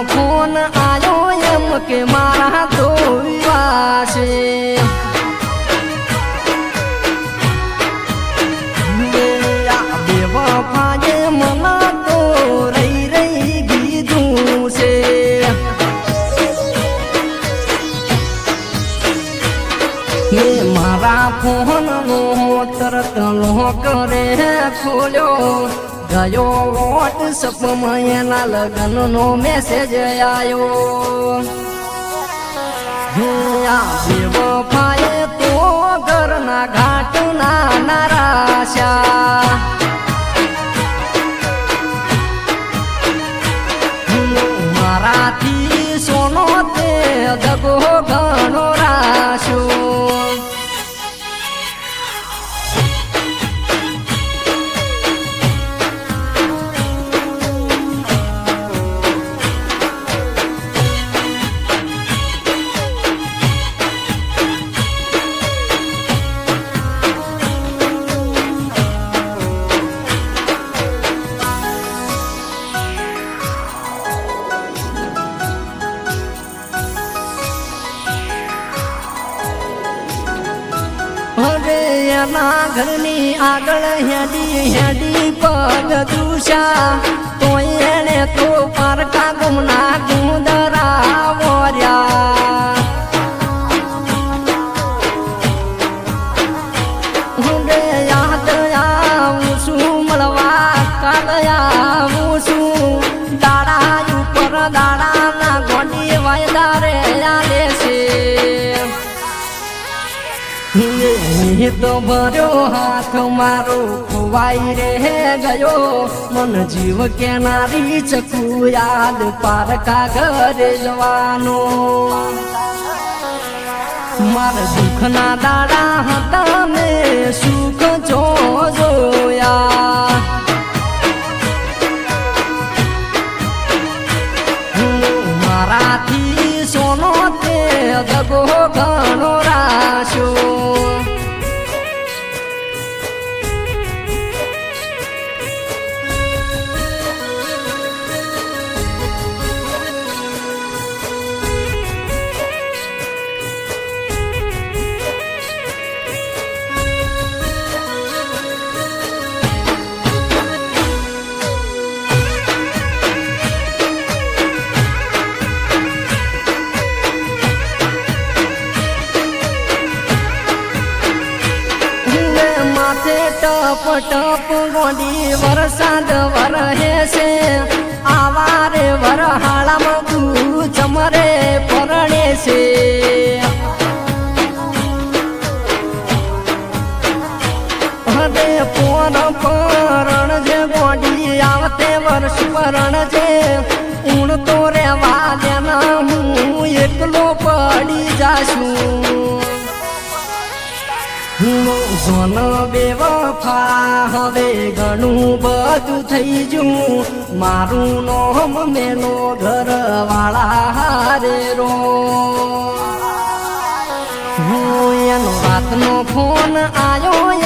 phone આયો એમ કે મારા તો વિવાસે બેવફાએ મને તો રહી રહી કીધું છે મારા ફોન નો તરત લોક રે ખોલ્યો ગયો વોટ્સઅપ માં એના લગ્ન નો મેસેજ આયો બેવફાએ તો ઘરના ઘાટના નારાશા મારાથી સોનો તે દગો ઘણો રાશ્યો એના ઘરની આગળ હેડી હેડી પગ દુશા તો એને તો પારકા ગુમના ગુંદરા વોર્યા હવે યાદ આવું છું મળવા કાલ આવું છું દાડા ઉપર દાડાના ગોડી વાયદા રે આલે છે તો ભર્યો હાથ મારો ખોવાઈ રે ગયો મન જીવ કેનારી ચકુ યાદ પારકા ઘરે જવાનો મારા દુઃખના દાડા હતા ને સુખ જોયા મારાથી સોનો તે દગો ઘણો રાશ્યો ટપ ટપ ગોડી વરસાદ વરહે છે આવા રે વરહાળામાં તું ચમરે પરણે છે હવે પોર પરણ જે ગોડી આવતે વર્ષ પરણ છે ઊણ તો રેવા દેના હું એકલો પડી જાશું સોન બેવફા હવે ઘણું બધું થઈ જું મારું નોમ મેલો ઘર વાળા હારે રો હું એનો રાતનો ફોન આયો